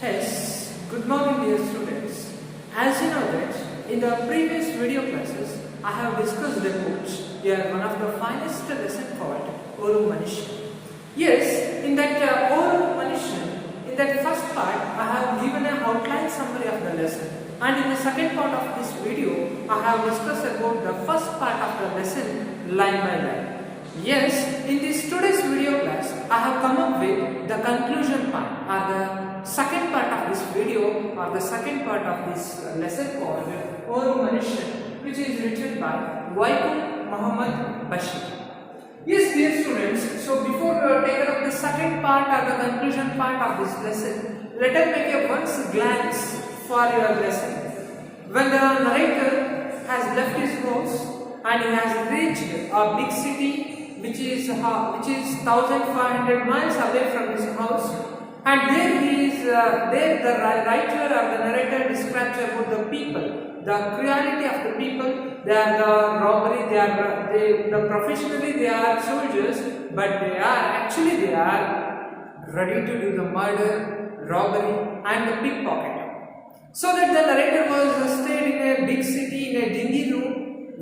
Yes, good morning dear students. As you know that in the previous video classes I have discussed about one of the finest lesson called Oru Manishan. Yes, in that Oru Manishan, in that first part I have given an outline summary of the lesson, and in the second part of this video I have discussed about the first part of the lesson line by line. Yes, in this today's video class, I have come up with the conclusion part or the second part of this video or the second part of this lesson called Oru Manishan, which is written by Waikum Muhammad Bashir. Yes, dear students, so before taking up the second part or the conclusion part of this lesson, let us make a once glance for your lesson. When the narrator has left his house and he has reached a big city which is 1500 miles away from his house, and there he is there the writer or the narrator describes about the people, the cruelty of the people. They are the robbery, the professionally they are soldiers, but they are ready to do the murder, robbery and the pickpocket. So that the narrator was stayed in a big city in a dingy room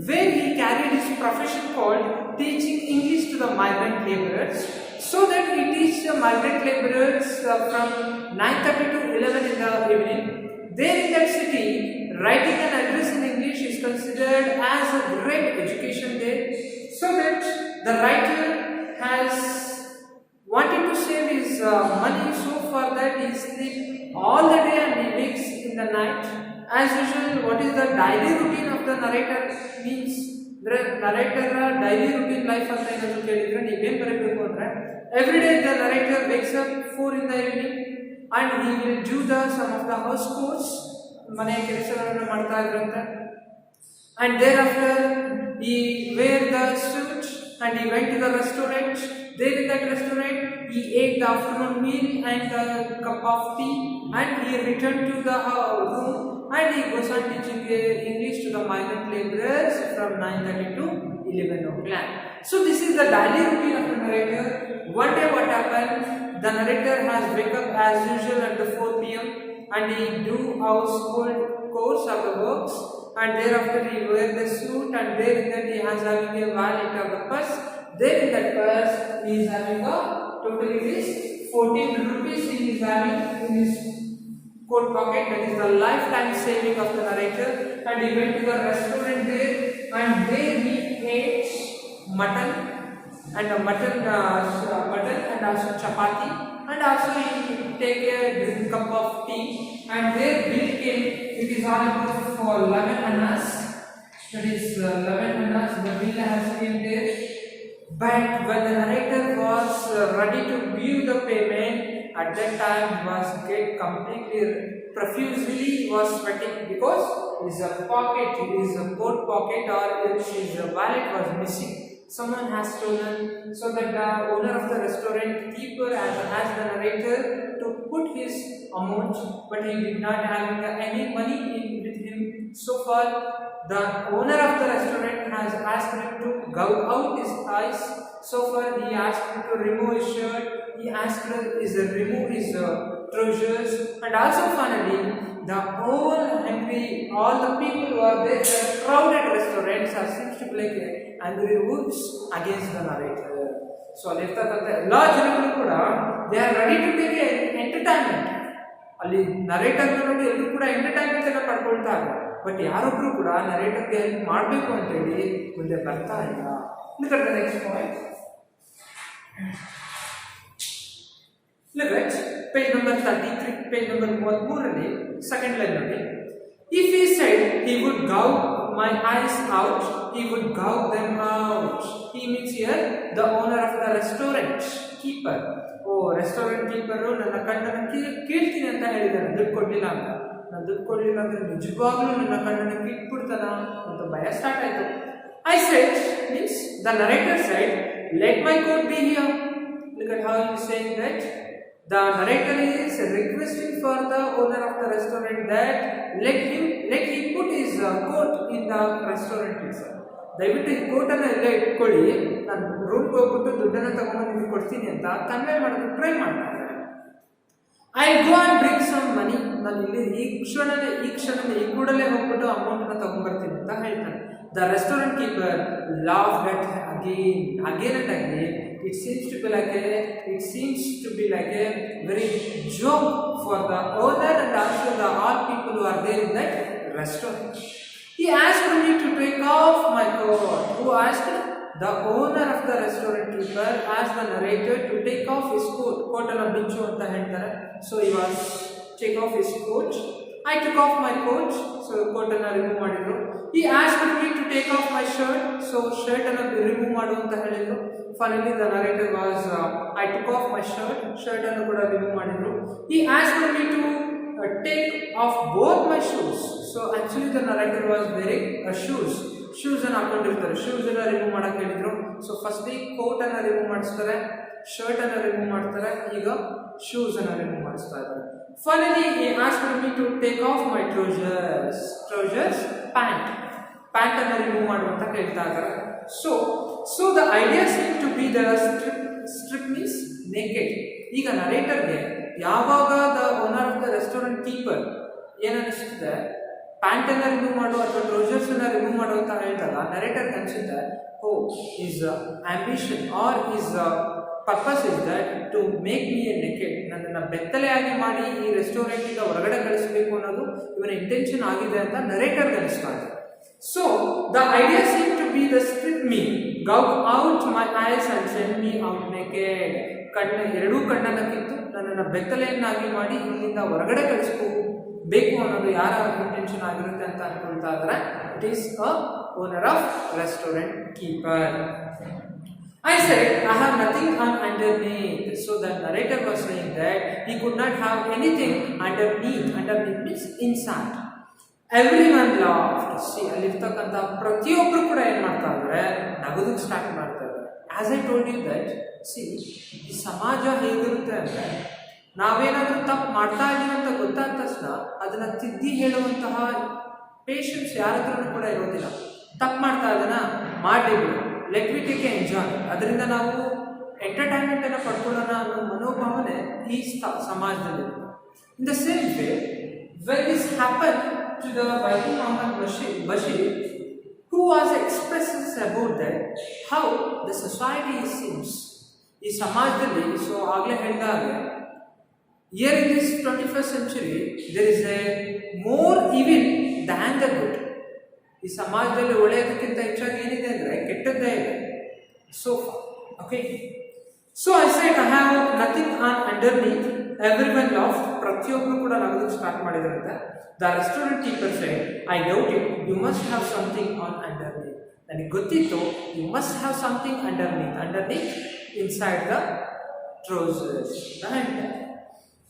where he carried his profession called teaching English to the migrant laborers, so that he teaches the migrant laborers from 9:30 to 11 in the evening. There in that city, writing an address in English is considered as a great education there, so that the writer has wanted to save his money, so for that he sleeps all the day and he wakes in the night. As usual, what is the daily routine of the narrator means? The narrator daily routine life ಅಂತ ಏನಾದರೂ ಕೇಳಿದ್ರೆ ನೀವೇನು ಬರಬೇಕು ಅಂದ್ರೆ every day the narrator wakes up 4 in the evening and he will do some of the house chores, ಮನೆ ಕೆಲಸಗಳನ್ನು ಮಾಡ್ತಾ ಇದ್ರಂತೆ, and thereafter he wear the suit and he went to the restaurant. There in that restaurant he ate the afternoon meal and a cup of tea, and he returned to the room and he goes on teaching English to the migrant laborers from 9:30 to 11 o'clock. So this is the daily routine of the narrator. One day what happened, the narrator has wake up as usual at the 4 p.m. and he do household chores of the works, and thereafter he wear the suit, and there in that he has having a wallet of the purse. There in that purse he is having a total it is 14 rupees he is having in his coat pocket. That is the lifetime saving of the narrator. And he went to the restaurant there, and there he ate mutton and also chapati, and also he take a cup of tea, and there bill came. It is all about for 11 annas. That is 11 annas. The bill has came there. But when the narrator was ready to view the payment, at that time he was get completely profusely he was sweating, because his pocket, his coat pocket or his wallet was missing. Someone has stolen, so that the owner of the restaurant keeper asked the narrator to put his amount, but he did not have any money with him. So far, the owner of the restaurant has asked him to gouge out his eyes. So far, he asked him to remove his shirt. He asked him to remove his trousers, and also finally, the whole all the people who are there, the crowded restaurants are seems to be like angry wolves against the narrator. So, ಅಲ್ಲಿರ್ತಕ್ಕಂಥ ಎಲ್ಲ ಜನಗಳು ಕೂಡ they are ready to take entertainment. ಅಲ್ಲಿ narrator ನೋಡಿ ಎಲ್ಲರೂ ಕೂಡ entertainment ಎಲ್ಲ ಪಡ್ಕೊಳ್ತಾರೆ, but ಯಾರೊಬ್ರು ಕೂಡ ನರೇಟರ್ಗೆ ಹೆಲ್ಪ್ ಮಾಡಬೇಕು ಅಂತೇಳಿ ಮುಂದೆ ಬರ್ತಾ ಇಲ್ಲ. Look at the next point. Look at page number 33, page number 33 second line ನೋಡಿ. If he said he would gouge my eyes out, he would gouge them out. He means here the owner of the restaurant keeper. Restaurant keeper ನನ್ನ ಕಣ್ಣನ್ನು ಕೀಳ್ತೀನಿ ಅಂತ ಹೇಳಿದ್ದಾರೆ, ದುಡ್ಡು ಕೊಡಲಿಲ್ಲ ಅಂತ. ನಾನು ದುಡ್ಡು ಕೊಡಲಿಲ್ಲ ಅಂದರೆ ನಿಜವಾಗ್ಲೂ ನನ್ನ ಕಣ್ಣನ್ನು ಕೀಳ್ಬಿಡ್ತಾನ ಅಂತ ಭಯ ಸ್ಟಾರ್ಟ್ ಆಯಿತು. I said means the narrator said, let my coat be here. Look at how he is saying that. The narrator is requesting for the owner of the restaurant that let he put his coat in the restaurant itself. ದಯವಿಟ್ಟು ಈ ಕೋಟನ್ನು ಎಲ್ಲ ಇಟ್ಕೊಳ್ಳಿ, ನಾನು ರೂಮ್ಗೆ ಹೋಗ್ಬಿಟ್ಟು ದುಡ್ಡನ್ನು ತಗೊಂಡು ನಿಮಗೆ ಕೊಡ್ತೀನಿ ಅಂತ ಕನ್ವೆ ಮಾಡೋದು ಟ್ರೈ ಮಾಡ್ತಾರೆ. I go and bring some money. ನಾನು ಇಲ್ಲಿ ಈ ಕ್ಷಣದಲ್ಲಿ ಈ ಕೂಡಲೇ ಹೋಗ್ಬಿಟ್ಟು ಅಮೌಂಟನ್ನು ತಗೊಂಡ್ಬರ್ತೀನಿ ಅಂತ ಹೇಳ್ತಾನೆ. The restaurant keeper laughed at again and again. It seems to be like a very joke for the owner and also the all people who are there in that restaurant. He asked me to take off my coat. Who asked? The owner of the restaurant keeper asked the narrator to take off his coat. Coat alla binchu anta ಹೇಳ್ತಾರೆ. So he was take off his coat. I took off my coat. So coat ಅನ್ನು remove ಮಾಡಿದ್ರು. He asked me to take off my shirt. So shirt ಅನ್ನು remove ಮಾಡು ಅಂತ ಹೇಳಿದ್ರು. Finally the narrator was I took off my shirt. Shirt ಅನ್ನು ಕೂಡ remove ಮಾಡಿದ್ರು. He asked me to take off both my shoes. So actually the narrator was wearing shoes ಅನ್ನು ಹಾಕೊಂಡಿರ್ತಾರೆ. Shoes ಅನ್ನು remove ಮಾಡಕ್ಕೆ ಹೇಳಿದ್ರು. ಸೊ ಫಸ್ಟ್ ಕೋಟ್ ಅನ್ನು remove ಮಾಡಿಸ್ತಾರೆ, shirt ಅನ್ನು ರಿಮೂವ್ ಮಾಡ್ತಾರೆ, ಈಗ ಶೂಸ್ ಅನ್ನು ರಿಮೂವ್ ಮಾಡಿಸ್ತಾ ಇದ್ದಾರೆ. Finally he asked me to take off my trousers pant ಅನ್ನು ರಿಮೂವ್ ಮಾಡುವಂತ ಕೇಳ್ತಾ ಇದ್ದಾರೆ. So the idea seem to be the strip means naked. ಈಗ ನರೇಟರ್ಗೆ ಯಾವಾಗ the owner of the restaurant keeper ಏನನ್ನಿಸುತ್ತೆ, ಪ್ಯಾಂಟ್ ಅನ್ನ ರಿಮೂವ್ ಮಾಡು ಅಥವಾ ಟ್ರೌಸರ್ಸ್ ಅನ್ನ ರಿಮೂವ್ ಮಾಡು ಅಂತ ಹೇಳಿದಾಗ ನರೇಟರ್ ಅನ್ಸುತ್ತೆ, oh is ambition or is purpose is that to make me a naked, ನನ್ನನ್ನು ಬೆತ್ತಲೆಯಾಗಿ ಮಾಡಿ ಈ ರೆಸ್ಟೋರೆಂಟ್ ಇಂದ ಹೊರಗಡೆ ಕಳಿಸಬೇಕು ಅನ್ನೋದು ಇವನ ಇಂಟೆನ್ಷನ್ ಆಗಿದೆ ಅಂತ ನರೇಟರ್ ಅನಿಸ್ತಾ ಇದೆ. So the idea seem to be the strip me gouge out my eyes and send me out naked. ಎರಡೂ ಕಣ್ಣನ್ನು ಕಿತ್ತು ನನ್ನನ್ನು ಬೆತ್ತಲೆಯನ್ನಾಗಿ ಮಾಡಿ ಇಲ್ಲಿಂದ ಹೊರಗಡೆ ಕಳಿಸಬೇಕು ಅನ್ನೋದು ಯಾರ ಇಂಟೆನ್ಷನ್ ಆಗಿರುತ್ತೆ ಅಂತ ಅನ್ಕೊಳ್ತಾ ಇದ್ದಾರೆ. It is a owner of restaurant keeper. I said, I have nothing on underneath. So the narrator was saying that he could not have anything underneath. Underneath means inside. Everyone laughed. See, ಅಲ್ಲಿರ್ತಕ್ಕಂಥ ಪ್ರತಿಯೊಬ್ಬರು ಕೂಡ ಏನು ಮಾಡ್ತಾ ಇದ್ದಾರೆ, ನಗೋದಕ್ಕೆ start ಮಾಡ್ತಾ ಇದ್ದಾರೆ. As I told you that, see ಈ ಸಮಾಜ ಹೇಗಿರುತ್ತೆ ಅಂದರೆ, ನಾವೇನಾದರೂ ತಪ್ಪು ಮಾಡ್ತಾ ಇದ್ದೀವಿ ಅಂತ ಗೊತ್ತಾದ ತಕ್ಷಣ ಅದನ್ನು ತಿದ್ದಿ ಹೇಳುವಂತಹ ಪೇಷನ್ಸ್ ಯಾರ ಹತ್ರನೂ ಕೂಡ ಇರೋದಿಲ್ಲ. ತಪ್ಪು ಮಾಡ್ತಾ ಇದನ್ನ ಮಾಡಲೇಬಿಡು, let we take a enjoy, ಅದರಿಂದ ನಾವು ಎಂಟರ್ಟೈನ್ಮೆಂಟ್ ಅನ್ನು ಪಡ್ಕೊಳ್ಳೋಣ ಅನ್ನೋ ಮನೋಭಾವನೆ ಈ ಸಮಾಜದಲ್ಲಿ. In the same way when this happen to the Vaikom Muhammad Basheer who was expressing about that how the society seems. ಈ ಸಮಾಜದಲ್ಲಿ, ಸೊ ಆಗಲೇ ಹೇಳಿದಾಗ, here in this 21st century there is a more evil than the good. ಈ ಸಮಾಜದಲ್ಲಿ ಒಳ್ಳೆಯದಕ್ಕಿಂತ ಹೆಚ್ಚಾಗಿ ಏನಿದೆ ಅಂದರೆ ಕೆಟ್ಟದ್ದೇ ಇದೆ. So okay, so I said I have nothing on underneath. Everyone laugh, ಪ್ರತಿಯೊಬ್ಬರು ಕೂಡ ನಗೋದಕ್ಕೆ ಸ್ಟಾರ್ಟ್ ಮಾಡಿದ್ರಂತೆ. The restaurant keeper said, I doubt it, you must have something on underneath. ನನಗೆ ಗೊತ್ತಿತ್ತು, you must have something underneath inside the trousers. And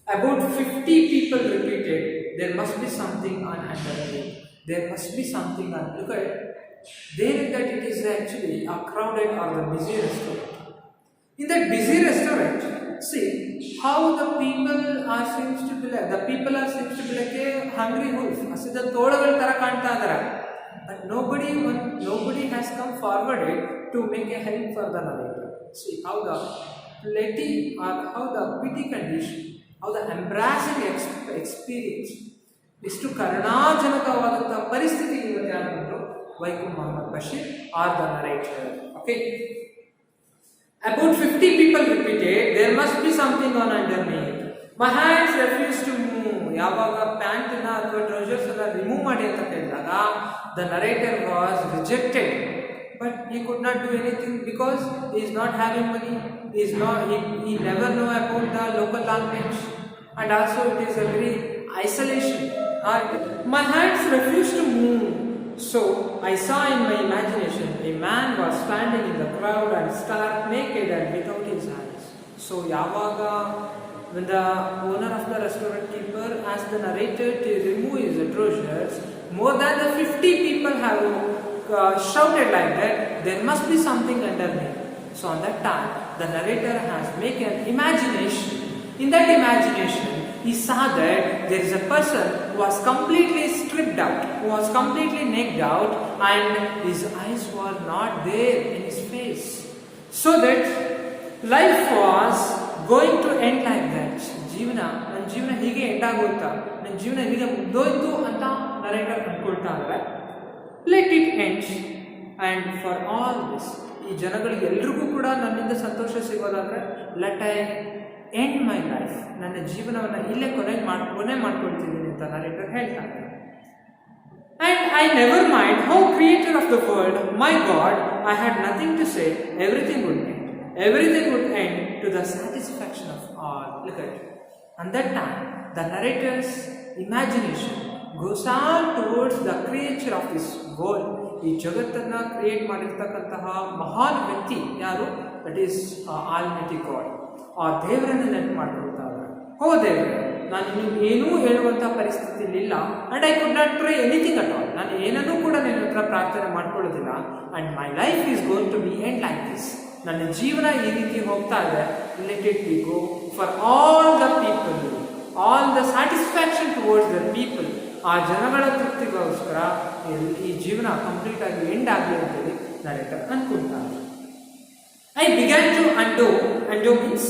about 50 people repeated, there must be something on underneath. There must be something on. Look at there that it is actually a crowded or the busy restaurant. In that busy restaurant, see how the people seems to be like a hungry wolf. ಹಸಿದ ತೋಳಗಳ ತರ ಕಾಣ್ತಾ ಇದ್ದಾರೆ. But nobody has come forward to make a help for the narrator. See how the pity or how the pity condition, how the embarrassing experience, ಎಷ್ಟು ಕರುಣಾಜನಕವಾದಂಥ ಪರಿಸ್ಥಿತಿ ಇರುತ್ತೆ ಅನ್ನೋದು Vaikom Muhammad Basheer are the narrator. Okay, about 50 people repeated, there must be something on underneath. My hands refused to move. ಯಾವಾಗ ಪ್ಯಾಂಟನ್ನ ಅಥವಾ trousers ಅನ್ನ remove ಮಾಡಿ ಅಂತ ಕೇಳಿದಾಗ the narrator was rejected. But he could not do anything because he is not having money. He never know about the local language, and also it is a very isolation. My hands refused to move. So I saw in my imagination a man was standing in the crowd and stark naked and without his eyes. So Yavaga, when the owner of the restaurant keeper asked the narrator to remove his trousers, more than the 50 people have shouted like that, there must be something underneath. So on that time, the narrator has made an imagination. In that imagination, he saw that there is a person who was completely stripped out, who was completely naked out, and his eyes were not there in his face. So that life was going to end like that. ನನ್ನ ಜೀವನ ಹೀಗೆ ಎಂಡಾಗೋಯ್ತಾ, ನನ್ನ ಜೀವನ ಹೀಗೆ ಮುಗ್ದೋಯ್ತು ಅಂತ narrator ಅಂದ್ಕೊಳ್ತಾ ಇದ್ದಾರೆ. Let it ends and for all this, ಈ ಜನಗಳಿಗೆ ಎಲ್ರಿಗೂ ಕೂಡ ನನ್ನಿಂದ ಸಂತೋಷ ಸಿಗೋದಾದರೆ let I end my life, ನನ್ನ ಜೀವನವನ್ನು ಇಲ್ಲೇ ಕೊನೆ ಮಾಡ್ಕೊಳ್ತಿದ್ದೀನಿ ಅಂತ ನರೇಟರ್ ಹೇಳ್ತಾರೆ. And I never mind how creator of the world, my God, I had nothing to say, everything would end. Everything would end to the satisfaction of all. Look at it. And that time, the narrator's imagination goes on towards the creature of this world. ಈ ಜಗತ್ತನ್ನು create ಮಾಡಿರ್ತಕ್ಕಂತಹ ಮಹಾನ್ ವ್ಯಕ್ತಿ ಯಾರು? That is almighty god. ಆ ದೇವರನ್ನು ನೆನಪು ಮಾಡ್ಕೊಳ್ತಾರೆ. ಹೋ ದೇವರೇ, ನಾನು ನಿಮ್ಗೆ ಏನೂ ಹೇಳುವಂಥ ಪರಿಸ್ಥಿತಿಲಿಲ್ಲ. And I could not pray anything at all. ನಾನು ಏನನ್ನೂ ಕೂಡ ನಿನ್ನ ಹತ್ರ ಪ್ರಾರ್ಥನೆ ಮಾಡ್ಕೊಳ್ಳೋದಿಲ್ಲ. And my life is going to be end like this. ನನ್ನ ಜೀವನ ಈ ರೀತಿ ಹೋಗ್ತಾ ಇದೆ. Let it be go for all the people, all the satisfaction towards the people. ಆ ಜನಗಳ ತೃಪ್ತಿಗೋಸ್ಕರ ಈ ಜೀವನ ಕಂಪ್ಲೀಟ್ ಆಗಿ ಎಂಡ್ ಆಗಲಿ ಅಂತೇಳಿ ನರೇಟರ್ ಅನ್ಕೊಳ್ತಾರೆ. I began to undo means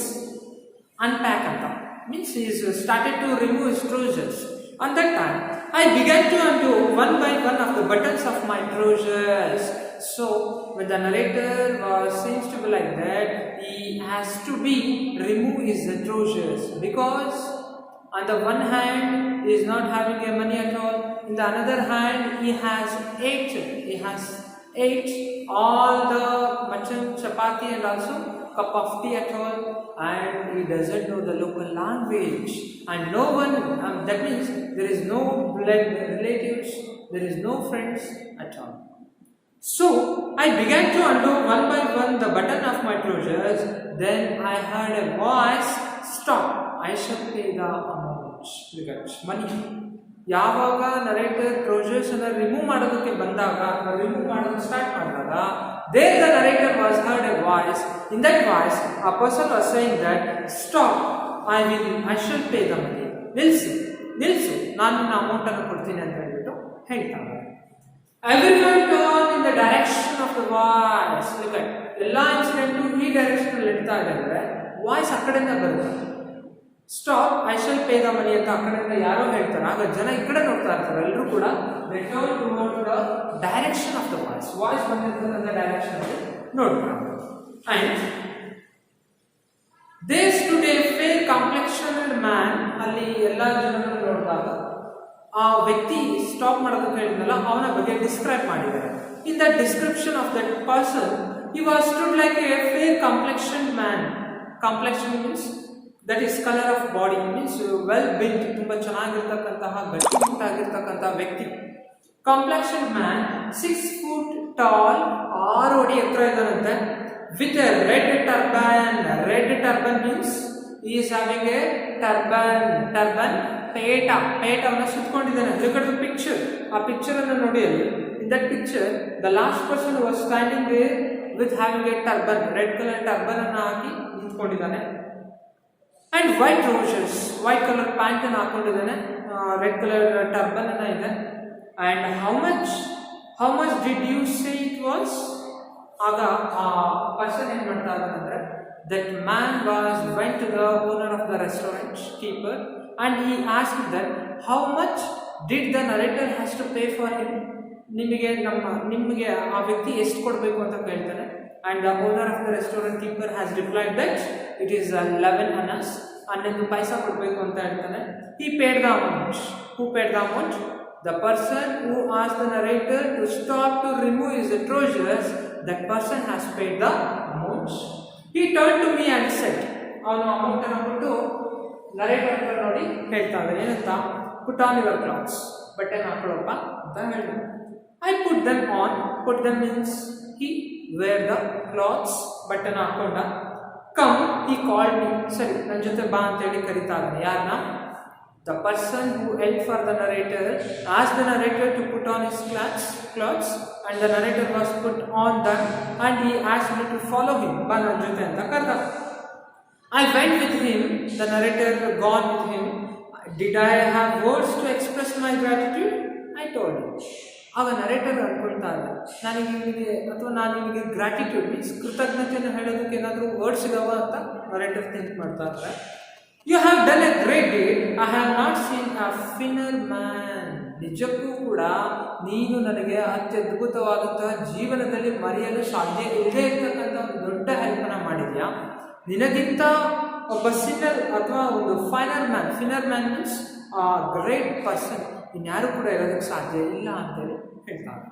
unpack ಅಂತ, means he is started to remove his trousers. On that time, I began to undo one by one of the buttons of my trousers. So, when the narrator seems to be like that, he has to be remove his trousers, because on the one hand he is not having a money at all. In the another hand, he has ate all the mutton, chapati, and also cup of tea at all, and he doesn't know the local language, and no one, that means there is no blood relatives, there is no friends at all. So I began to undo one by one the button of my trousers. Then I heard a voice, stop, I shall pay the amount. Look at money. ಯಾವಾಗ narrator trousers ಅನ್ನು remove ಮಾಡೋದಕ್ಕೆ ಬಂದಾಗ, remove ಮಾಡೋದಕ್ಕೆ start ಮಾಡಿದಾಗ, there the narrator was heard a voice. In that voice, a person was saying that, stop, I shall pay the money. ನಿಲ್ಸು, ನಾನು ನಿನ್ನ amount ಅನ್ನು ಕೊಡ್ತೀನಿ ಅಂತ ಹೇಳ್ಬಿಟ್ಟು ಹೇಳ್ತಾರೆ. Everyone turned in the direction of the voice. Look at, ಎಲ್ಲ incident ಈ ಡೈರೆಕ್ಷನ್ ಅಲ್ಲಿ ಇಡ್ತಾ ಇದ್ದಾರೆ. ವಾಯ್ಸ್ ಆ ಕಡೆಯಿಂದ ಬರುತ್ತೆ. Stop, I shall pay the money ಅಂತ ಆ ಕಡೆಯಿಂದ ಯಾರೋ ಹೇಳ್ತಾರೆ. ಆಗ ಜನ ಈ ಕಡೆ ನೋಡ್ತಾ ಇರ್ತಾರೆ. ಎಲ್ಲರೂ ಕೂಡ they turn towards the direction of the voice. Voice ಬಂದಿರ್ತಕ್ಕಂಥ ಡೈರೆಕ್ಷನ್ ಅಲ್ಲಿ ನೋಡ್ತಾರೆ. And there stood a fair complexioned man. ಅಲ್ಲಿ ಎಲ್ಲ ಜನರನ್ನು ನೋಡಿದಾಗ ಆ ವ್ಯಕ್ತಿ ಸ್ಟಾಪ್ ಮಾಡೋದಕ್ಕೆ ಹೇಳಿದ್ನಲ್ಲ, ಅವನ ಬಗ್ಗೆ ಡಿಸ್ಕ್ರೈಬ್ ಮಾಡಿದ್ದಾರೆ. In the description of that person, he was stood like a fair complexioned man. Complexion means that is color of body, means well built, ತುಂಬಾ ಚೆನ್ನಾಗಿರ್ತಕ್ಕಂತಹ ಗಟ್ಟಿಮುಟ್ಟಾಗಿರ್ತಕ್ಕಂತಹ ವ್ಯಕ್ತಿ. Complexioned man, 6 foot tall, 6 ಅಡಿ ಎತ್ತರ ಇದ್ದಾನಂತೆ. With a red turban. Red turban means he is having a turban, ಪೇಟವನ್ನು ಸುತ್ತಕೊಂಡಿದ್ದಾನೆ. Look at the picture. ಆ picture ಅನ್ನು ನೋಡಿ. ಅಲ್ಲಿ in that picture the last person was standing there with having a turban, red color turban ಅನ್ನು ಹಾಕಿ ನಿಂತ್ಕೊಂಡಿದ್ದಾನೆ. And white trousers, white color pant ಅನ್ನು ಹಾಕೊಂಡಿದ್ದಾನೆ, red color turban ಅನ್ನ ಇದೆ. And how much did you say it was? ಆಗ ಆ person ಏನ್ ಮಾಡ್ತಾ ಇದ್ದಾನಂದ್ರೆ, that man went to the owner of the restaurant keeper and he asked that how much did the narrator has to pay for him. ನಿಮಗೆ ಆ ವ್ಯಕ್ತಿ ಎಷ್ಟು ಕೊಡಬೇಕು ಅಂತ ಕೇಳ್ತಾನೆ. And the owner of the restaurant keeper has replied that it is 11 annas, 11 ಪೈಸಾ ಕೊಡಬೇಕು ಅಂತ ಹೇಳ್ತಾನೆ. He paid the amount. Who paid the amount? The person who asked the narrator to stop to remove his trousers, that person has paid the amount. He turned to me and said, ಅವನು amount ಅನ್ನು ಕೊಟ್ಟು narrator ಹತ್ರ ನೋಡಿ ಹೇಳ್ತಾ ಇದ್ದಾನೆ ಏನಂತ, put on your clothes, ಬಟ್ಟೆ ಹಾಕೊಳ್ಳಪ್ಪ ಅಂತ ಹೇಳಿದ್ರು. I put them on. Put them means he wear the clothes, ಬಟ್ಟೆನ ಹಾಕೊಂಡ. Come, he called me. ಸರಿ, ನನ್ನ ಜೊತೆ ಬಾ ಅಂತ ಹೇಳಿ ಕರೀತಾ ಇದ್ದಾನೆ. ಯಾರನ್ನ? The person who helped for the narrator asked the narrator to put on his clothes, and the narrator was put on them, and he asked me to follow him. ಬಾ ನನ್ನ ಜೊತೆ ಅಂತ ಕರೆದ. I went with him. The narrator gone with him. Did I have words to express my gratitude? I told him. ಆಗ narrator ಅನ್ಕೊಳ್ತಾ ಇದ್ದ, ನಾನು ನಿಮಗೆ gratitude means ಕೃತಜ್ಞತೆಯನ್ನು ಹೇಳೋದಕ್ಕೆ ಏನಾದರೂ ವರ್ಡ್ಸ್ ಇದಾವ ಅಂತ ನರೇಟರ್ ಥಿಂಕ್ ಮಾಡ್ತಾ ಇದ್ದಾರೆ. You have done a great deed, I have not seen a finer man. ನಿಜಕ್ಕೂ ಕೂಡ ನೀನು ನನಗೆ ಅತ್ಯದ್ಭುತವಾದಂತಹ ಜೀವನದಲ್ಲಿ ಮರೆಯಲು ಸಾಧ್ಯ ಇಲ್ಲದೆ ಇರ್ತಕ್ಕಂಥ ಒಂದು ದೊಡ್ಡ ಹೆಲ್ಪನ್ನು ಮಾಡಿದ್ಯಾ. ನಿನಗಿಂತ ಒಬ್ಬ ಸಿನ್ನರ್ ಅಥವಾ ಒಂದು finer man means great person ಇನ್ಯಾರು ಕೂಡ ಇರೋದಕ್ಕೆ ಸಾಧ್ಯ ಇಲ್ಲ ಅಂತೇಳಿ ಹೇಳ್ತಾರೆ.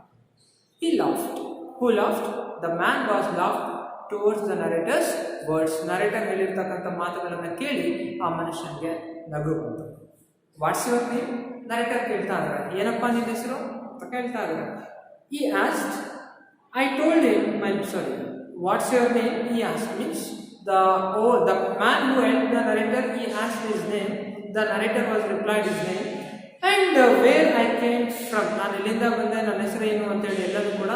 He laughed. Who laughed? The man was laughed towards the narrator's words. Narrator ಹೇಳಿರ್ತಕ್ಕಂಥ ಮಾತುಗಳನ್ನು ಕೇಳಿ ಆ ಮನುಷ್ಯನಿಗೆ ನಗು ಬಂತು. What's your name? ನರೇಟರ್ ಕೇಳ್ತಾ ಇದ್ದಾರೆ, ಏನಪ್ಪ ನಿನ್ನ ಹೆಸರು ಅಂತ ಕೇಳ್ತಾ ಇದ್ದಾರೆ. He asked, I told him, what's your name? He asked, means the man who helped the narrator, he asked his name. The narrator was replied his name. And where I came from, ನಾನು ಇಲ್ಲಿಂದ ಬಂದೆ, ನನ್ನ ಹೆಸರು ಏನು ಅಂತೇಳಿ ಎಲ್ಲರೂ ಕೂಡ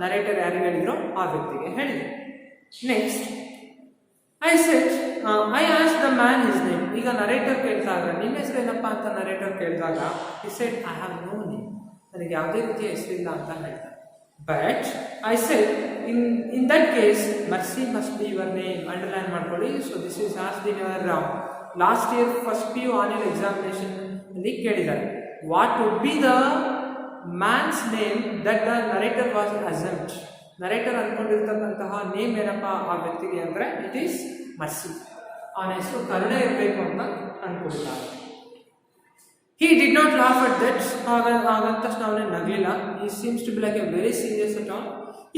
narrator ಯಾರಿಗೆ ಹೇಳಿದ್ರು ಆ ವ್ಯಕ್ತಿಗೆ ಹೇಳಿದ್ರು. Next I ask the man his name. ಈಗ ನರೇಟರ್ ಕೇಳಿದಾಗ ನಿನ್ನ ಹೆಸರು ಏನಪ್ಪ ಅಂತ ನರೇಟರ್ ಕೇಳಿದಾಗ he said I have no name, ನನಗೆ ಯಾವುದೇ ರೀತಿಯ ಹೆಸರಿಲ್ಲ ಅಂತ ಹೇಳ್ತಾರೆ. But I said in that case mercy must be your name. Underline ಮಾಡ್ಕೊಳ್ಳಿ. So this is asked in your last year first PU annual examination ಅಲ್ಲಿ ಕೇಳಿದ್ದಾರೆ, what would be the man's name that the narrator was assent. Narrator ಅಂದ್ಕೊಂಡಿರ್ತಕ್ಕಂತಹ name ಏನಪ್ಪ ಆ ವ್ಯಕ್ತಿಗೆ ಅಂದರೆ it is mercy. ಅವನ ಹೆಸರು ಕರುಣೆ ಇರಬೇಕು ಅಂತ ಅಂದ್ಕೊಂಡಿದ್ದಾರೆ. He did not laugh at that. ಹಾಗಂತ ತಕ್ಷಣ ಅವನೇ ನಗಲಿಲ್ಲ. He seems to be like a very serious at all.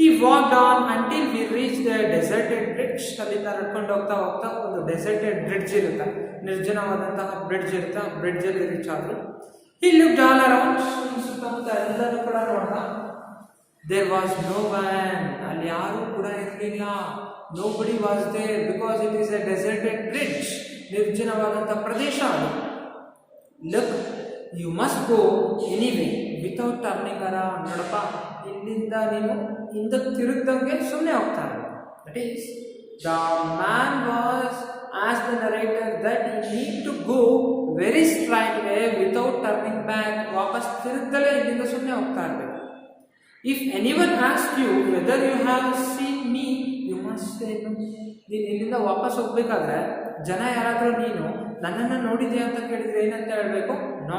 He walked on until we reached the deserted bridge. ಅಲ್ಲಿಂದ ನಡ್ಕೊಂಡು ಹೋಗ್ತಾ ಹೋಗ್ತಾ ಒಂದು ಡೆಸರ್ಟೆಡ್ ಬ್ರಿಡ್ಜ್ ಇರುತ್ತೆ, ನಿರ್ಜನವಾದಂತಹ ಬ್ರಿಡ್ಜ್ ಇರುತ್ತೆ. ಆ ಬ್ರಿಡ್ಜಲ್ಲಿ ರೀಚ್ ಆದ್ರು. He looked all around. ಸುತ್ತಮುತ್ತ ಎಲ್ಲರೂ ಕೂಡ ನೋಡ್ದ. There was no one. ಅಲ್ಲಿ ಯಾರೂ ಕೂಡ ಇರಲಿಲ್ಲ. Nobody was there because it is a deserted bridge. ನಿರ್ಜನವಾದಂತಹ ಪ್ರದೇಶ ಅದು. Look, you must go anyway without turning around. ನೋಡಪ್ಪ, ಇಲ್ಲಿಂದ ನೀನು ಹಿಂದಕ್ಕೆ ತಿರುಗ್ದಂಗೆ ಸುಮ್ಮನೆ ಹೋಗ್ತಾರೆ. That is, the man was asked the narrator that he need to go very straight way without turning back. ವಾಪಸ್ ತಿರುಗ್ದಲೇ ಇಲ್ಲಿಂದ ಸುಮ್ಮನೆ ಹೋಗ್ತಾ ಇರಬೇಕು. If anyone asks you whether you have seen me, you must say no. ನೀನು ಇಲ್ಲಿಂದ ವಾಪಸ್ ಹೋಗ್ಬೇಕಾದ್ರೆ ಜನ ಯಾರಾದರೂ ನೀನು ನನ್ನನ್ನು ನೋಡಿದೆ ಅಂತ ಕೇಳಿದ್ರೆ ಏನಂತ ಹೇಳಬೇಕು? No.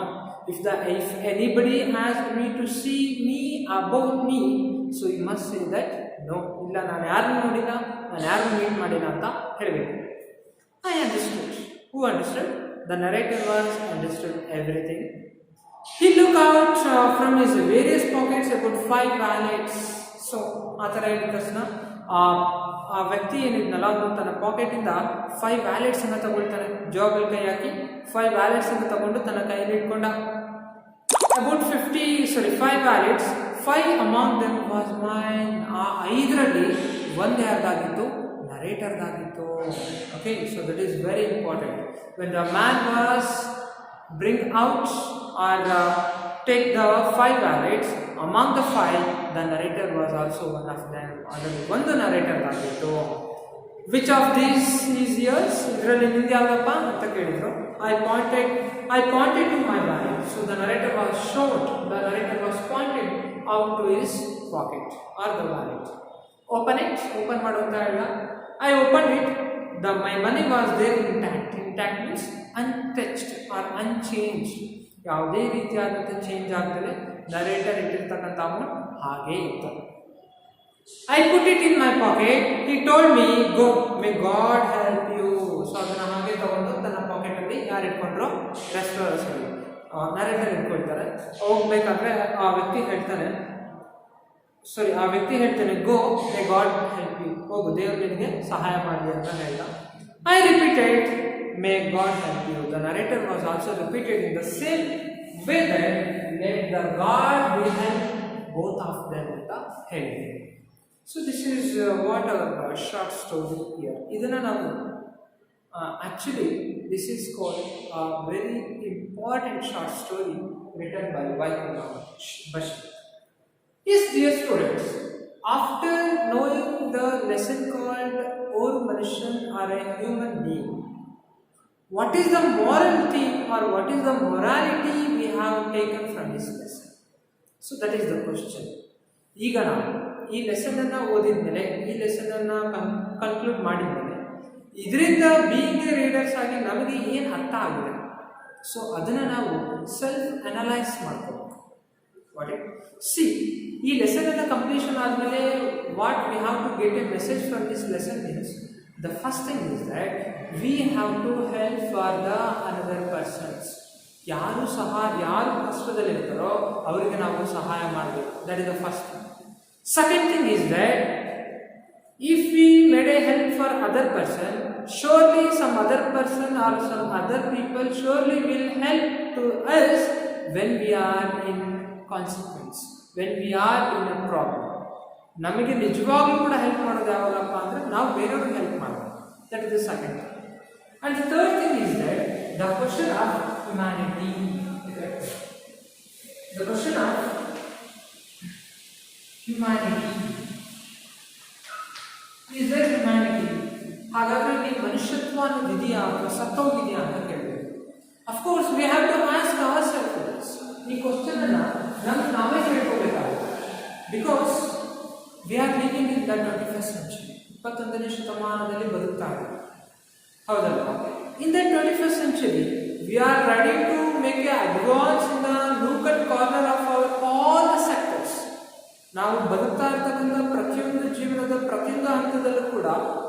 If anybody asked me to see me about me, so you must say that no. ಇಲ್ಲ, ನಾನು ಯಾರನ್ನು ನೋಡಿಲ್ಲ, ನಾನು ಯಾರನ್ನು ಮೀಟ್ ಮಾಡಿಲ್ಲ ಅಂತ ಹೇಳಬೇಕು. I understood. Who understood? The narrator was understood everything. He looked out from his various pockets about 5 wallets. So ಆ ಥರ ಹೇಳಿದ ತಕ್ಷಣ ಆ ವ್ಯಕ್ತಿ ಏನಿದ್ನಲ್ಲ ಅವನು ತನ್ನ ಪಾಕೆಟಿಂದ 5 ವ್ಯಾಲೆಟ್ಸ್ ಅನ್ನು ತಗೊಳ್ತಾನೆ. ಜಾಬಲ್ಲಿ ಕೈ ಹಾಕಿ 5 ವ್ಯಾಲೆಟ್ಸ್ ಅನ್ನು ತಗೊಂಡು ತನ್ನ ಕೈಯಲ್ಲಿ ಇಟ್ಕೊಂಡ. About 5 wallets, 5 among them was mine. ಆ 5ರಲ್ಲಿ ಒಂದು ಯಾರ್ದಾಗಿತ್ತು? ನರೇಟರ್ದಾಗಿತ್ತು. Okay, so that is very important. When the man was bring out or take the 5 wallets, among the 5 the narrator was also one of them. ಅದರಲ್ಲಿ ಒಂದು narrator ಆಗಿತ್ತು. Which of these is years? ಇದರಲ್ಲಿ ನಿಂದು ಯಾವಪ್ಪ ಅಂತ ಕೇಳಿದ್ರು. I pointed to my wallet. So the narrator was showed, the narrator was pointed out to his pocket or the wallet. Open it. Open ಮಾಡು ಅಂತ ಹೇಳ. I opened it. My money was there intact. Intact means untouched or unchanged. ಯಾವುದೇ ರೀತಿಯಾದಂಥ change ಆಗ್ತದೆ. Narrator ಇಟ್ಟಿರ್ತಕ್ಕಂಥ amount ಹಾಗೇ ಇತ್ತು. I put it in my pocket. He told me, go, may God help you. So ಅದನ್ನು ಹಾಗೆ ತಗೊಂಡು ತನ್ನ ಪಾಕೆಟಲ್ಲಿ ಯಾರು ಇಟ್ಕೊಂಡ್ರು? ರೆಸ್ಟೋರೆಂಟ್ಸ್ ನರೇಟರ್ ಇಟ್ಕೊಳ್ತಾರೆ. ಹೋಗ್ಬೇಕಾದ್ರೆ ಆ ವ್ಯಕ್ತಿ ಹೇಳ್ತಾನೆ, ಗೋ, ಮೇ ಗಾಡ್ ಹೆಲ್ಪ್ ಯು. ಹೋಗು, ದೇವರು ನಿನಗೆ ಸಹಾಯ ಮಾಡಲಿ ಅಂತ ಹೇಳ್ದ. I repeated, may God help you. The narrator was also repeated in the same way that let the God will help both of them ಅಂತ ಹೇಳಿದೆ. So this is what our short story here. ಇದನ್ನು ನಾವು actually this is called a very important short story written by Vaikunth Bashir. Yes, dear students, after knowing the lesson called Or Manushan or a human being, what is the moral theme or what is the morality we have taken from this lesson? So that is the question. ಈಗ ನಾವು ಈ lesson ಅನ್ನು ಓದಿದ ಮೇಲೆ, ಈ lesson ಅನ್ನು conclude ಮಾಡಿದ ಮೇಲೆ ಇದರಿಂದ ಬೀಯಿಂಗ್ ಎ ರೀಡರ್ಸ್ ಆಗಿ ನಮಗೆ ಏನು ಅರ್ಥ ಆಗಿದೆ, ಸೊ ಅದನ್ನು ನಾವು ಸೆಲ್ಫ್ ಅನಲೈಸ್ ಮಾಡ್ಕೋಬೇಕು. ವಾಟ್ ಇಟ್ ಸಿ ಈ ಲೆಸನ್ ಎಲ್ಲ ಕಂಪ್ಲೀಷನ್ ಆದಮೇಲೆ what we have to get a message from this lesson means the first thing is that we have to help for the another persons. ಯಾರು ಕಷ್ಟದಲ್ಲಿರ್ತಾರೋ ಅವರಿಗೆ ನಾವು ಸಹಾಯ ಮಾಡಬೇಕು. That is the first thing. Second thing is that if we made a help for other person, surely some other person or some other people surely will help to us when we are in consequence, when we are in a problem. ನಮಗೆ ನಿಜವಾಗ್ಲೂ ಕೂಡ help ಮಾಡೋದು ಯಾವಾಗಪ್ಪ ಅಂದರೆ ನಾವು ಬೇರೆಯವ್ರಿಗೆ help ಮಾಡೋದು. That is the second thing. And the third thing is that the question of humanity. The question of humanity is there humanity? ಹಾಗಾದ್ರೆ ಇಲ್ಲಿ ಮನುಷ್ಯತ್ವ ಅನ್ನೋದು ಇದೆಯಾ ಅಥವಾ ಸತ್ತೋಗಿದೆಯಾ ಅಂತ ಕೇಳಬೇಕು. Of course we have to ask our self ಈ ಕ್ವಶನ್ ಅನ್ನ ನಮ್ಗೆ ನಾವೇ ಕೇಳ್ಕೋಬೇಕಾಗುತ್ತೆ. Because we are living in the 21st century. 21ನೇ ಶತಮಾನದಲ್ಲಿ ಬದುಕ್ತಾ ಇದ್ದೀವಿ, ಹೌದಲ್ವಾ? In the 21st century we are ready to make a advance in the nook and corner of our all the sectors. ನಾವು ಬದುಕ್ತಾ ಇರ್ತಕ್ಕಂಥ ಪ್ರತಿಯೊಂದು ಜೀವನದ ಪ್ರತಿಯೊಂದು ಹಂತದಲ್ಲೂ ಕೂಡ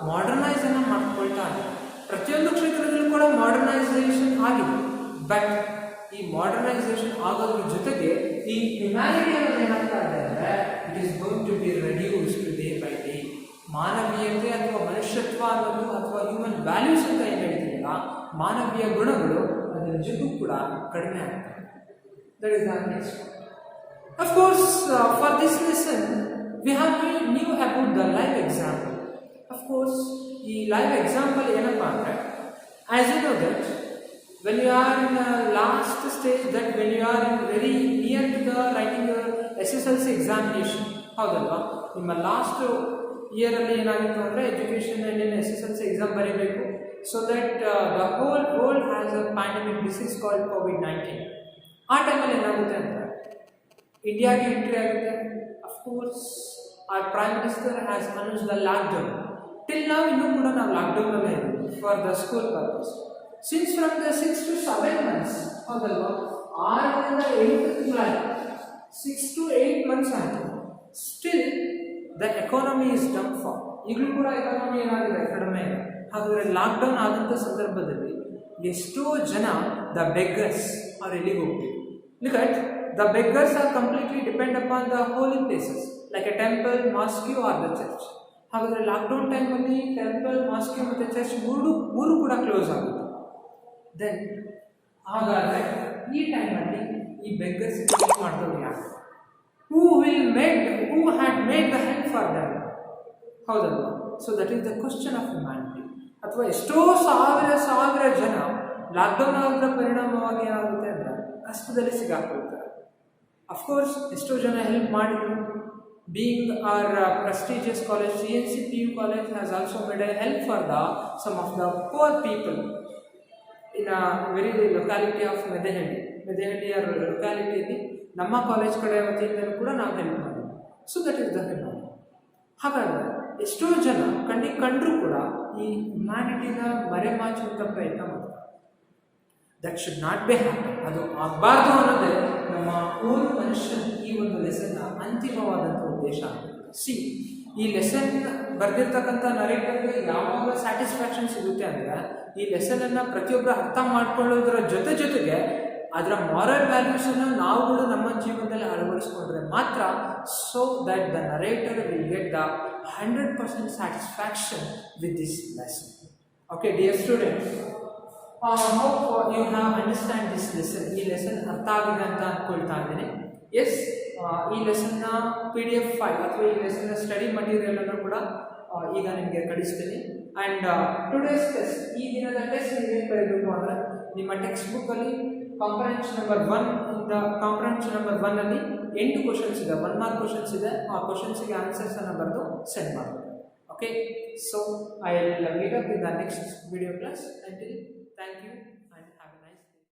ಮಾಡರ್ನೈಸ್ ಅನ್ನು ಮಾಡ್ಕೊಳ್ತಾ ಇದ್ದೀವಿ. ಪ್ರತಿಯೊಂದು ಕ್ಷೇತ್ರದಲ್ಲೂ ಕೂಡ ಮಾಡರ್ನೈಸೇಷನ್ ಆಗಿದೆ. ಬಟ್ ಈ ಮಾಡರ್ನೈಸೇಷನ್ ಆಗೋದ್ರ ಜೊತೆಗೆ ಈ ಹ್ಯುಮ್ಯಾನಿಟಿ ಅನ್ನೋದು ಏನಾಗ್ತಾ ಇದೆ ಅಂದರೆ it is going to be reduced day by day. ಮಾನವೀಯತೆ ಅಥವಾ ಮನುಷ್ಯತ್ವ ಅನ್ನೋದು ಅಥವಾ ಹ್ಯೂಮನ್ ವ್ಯಾಲ್ಯೂಸ್ ಅಂತ ಏನು ಹೇಳ್ತೀವಲ್ಲ, ಮಾನವೀಯ ಗುಣಗಳು ಅದರ ನಿಜಕ್ಕೂ ಕೂಡ ಕಡಿಮೆ ಆಗ್ತದೆ. That is the next. Of course, for this lesson, we have knew about the live example. Of course, the live example ಏನಪ್ಪ ಅಂದರೆ, as you know that when you are in the last stage, that when you are very near to the writing your SSLC examination, ಹೌದಲ್ವಾ? ನಿಮ್ಮ last ಇಯರಲ್ಲಿ ಏನಾಗಿತ್ತು ಅಂದರೆ ಎಜುಕೇಷನಲ್ಲಿ SSLC exam ಬರೀಬೇಕು. So that the whole world has a pandemic disease called COVID-19. ಆ ಟೈಮಲ್ಲಿ ಏನಾಗುತ್ತೆ ಅಂದರೆ ಇಂಡಿಯಾಗೆ ಎಂಟ್ರಿ ಆಗುತ್ತೆ. Of course our prime minister has announce the lockdown. Till ನಾವು ಇನ್ನೂ ಕೂಡ ನಾವು ಲಾಕ್ಡೌನಲ್ಲೇ ಇದ್ದೀವಿ for the school purpose. Since from the 6 to 7 months, ಹೌದಲ್ವಾ? 6 to 8 ತಿಂಗಳಾಯಿತು, 6 to 8 months ಆಯಿತು. Still the economy is downfall. ಈಗಲೂ ಕೂಡ ಎಕಾನಮಿ ಏನಾಗಿದೆ, ಕಡಿಮೆ ಇದೆ. ಹಾಗಾದರೆ ಲಾಕ್ಡೌನ್ ಆದಂಥ ಸಂದರ್ಭದಲ್ಲಿ ಎಷ್ಟೋ ಜನ ದ ಬೆಗ್ಗರ್ಸ್ ಅವ್ರು ಎಲ್ಲಿಗೆ ಹೋಗ್ಬೇಕು? Look at the beggars are completely depend upon the holy places like a temple, mosque or the church. ಹಾಗಾದರೆ ಲಾಕ್ಡೌನ್ ಟೈಮಲ್ಲಿ ಟೆಂಪಲ್, ಮಾಸ್ಕ್ ಮತ್ತು ಚರ್ಚ್ ಮೂರು ಕೂಡ ಕ್ಲೋಸ್ ಆಗುತ್ತೆ. ದೆನ್ ಹಾಗಾದರೆ ಈ ಟೈಮಲ್ಲಿ ಈ ಬೆಗ್ಗರ್ಸ್ ಮಾಡಿದವ್ರು ಯಾರು? Who had made the help for them, ಹೌದಲ್ವಾ? So that is the question of humanity. ಅಥವಾ ಎಷ್ಟೋ ಸಾವಿರ ಜನ ಲಾಕ್ಡೌನ್ ಆಗೋದ್ರ ಪರಿಣಾಮವಾಗಿ ಏನಾಗುತ್ತೆ ಅಂದರೆ ಕಷ್ಟದಲ್ಲಿ ಸಿಗಾಕೊಳ್ತಾರೆ. ಅಫ್ಕೋರ್ಸ್ ಎಷ್ಟೋ ಜನ ಹೆಲ್ಪ್ ಮಾಡಿದ್ರು. Being our prestigious college CNC PU college has also made a help for the some of the poor people in a very locality of Medehalli ಲೊಕ್ಯಾಲಿಟಿಯಲ್ಲಿ ನಮ್ಮ ಕಾಲೇಜ್ ಕಡೆ ವತಿಯಿಂದಲೂ ಕೂಡ ನಾವು ಹೆಲ್ಪ್ ಮಾಡಿದ್ವಿ. So that is the help. ಹಾಗಾದರೆ ಎಷ್ಟೋ ಜನ ಕಣ್ಣಿಗೆ ಕಂಡರೂ ಕೂಡ ಈ ಹ್ಯುಮ್ಯಾನಿಟಿನ ಮರೆಮಾಚುವಂಥ ಪ್ರಯತ್ನ ಮಾಡ್ತಾರೆ. That should not be happen. ಅದು ಆಗಬಾರ್ದು ಅನ್ನೋದೇ ನಮ್ಮ ಓನ್ ಮನುಷ್ಯನ ಈ ಒಂದು ಲೆಸನ್ನ ಅಂತಿಮವಾದಂಥ ಉದ್ದೇಶ ಆಗುತ್ತೆ. ಸಿ ಈ ಲೆಸನ್ ಬರೆದಿರ್ತಕ್ಕಂಥ ನರೇಟರ್ಗೆ ಯಾವಾಗ ಸ್ಯಾಟಿಸ್ಫ್ಯಾಕ್ಷನ್ ಸಿಗುತ್ತೆ ಅಂದರೆ ಈ ಲೆಸನನ್ನು ಪ್ರತಿಯೊಬ್ಬರು ಅರ್ಥ ಮಾಡ್ಕೊಳ್ಳೋದ್ರ ಜೊತೆಗೆ ಅದರ ಮಾರಲ್ ವ್ಯಾಲ್ಯೂಸನ್ನು ನಾವುಗಳು ನಮ್ಮ ಜೀವನದಲ್ಲಿ ಅಳವಡಿಸ್ಕೊಂಡ್ರೆ ಮಾತ್ರ so that the narrator will get the 100% satisfaction with this lesson. Okay dear students, hope you have understand this lesson. ಈ ಲೆಸನ್ ಅರ್ಥ ಆಗಿದೆ ಅಂತ ಅಂದ್ಕೊಳ್ತಾ ಇದ್ದೀನಿ. ಎಸ್, ಈ ಲೆಸನ್ನ PDF ಫೈಲ್ ಅಥವಾ ಈ ಲೆಸನ್ನ ಸ್ಟಡಿ ಮಟೀರಿಯಲ್ ಅನ್ನು ಕೂಡ ಈಗ ನಿಮಗೆ ಕಳಿಸ್ತೀನಿ. ಆ್ಯಂಡ್ ಟುಡೇಸ್ ಟೆಸ್ಟ್, ಈ ದಿನದ ಟೆಸ್ಟ್ ನೀವೇನು ಬರೀಬೇಕು ಅಂದರೆ ನಿಮ್ಮ ಟೆಕ್ಸ್ಟ್ ಬುಕ್ಕಲ್ಲಿ ಕಾಂಪ್ರಹೆನ್ಷನ್ ನಂಬರ್ 1 ಅಲ್ಲಿ 8 ಕ್ವಶನ್ಸ್ ಇದೆ, 1 ಮಾರ್ಕ್ ಕ್ವಶನ್ಸ್ ಇದೆ. ಆ ಕ್ವಶನ್ಸಿಗೆ ಆನ್ಸರ್ಸನ್ನು ಬರೆದು ಸೆಂಡ್ ಮಾಡಬೇಕು. Okay, so I will meet up in the next video class. Thank you.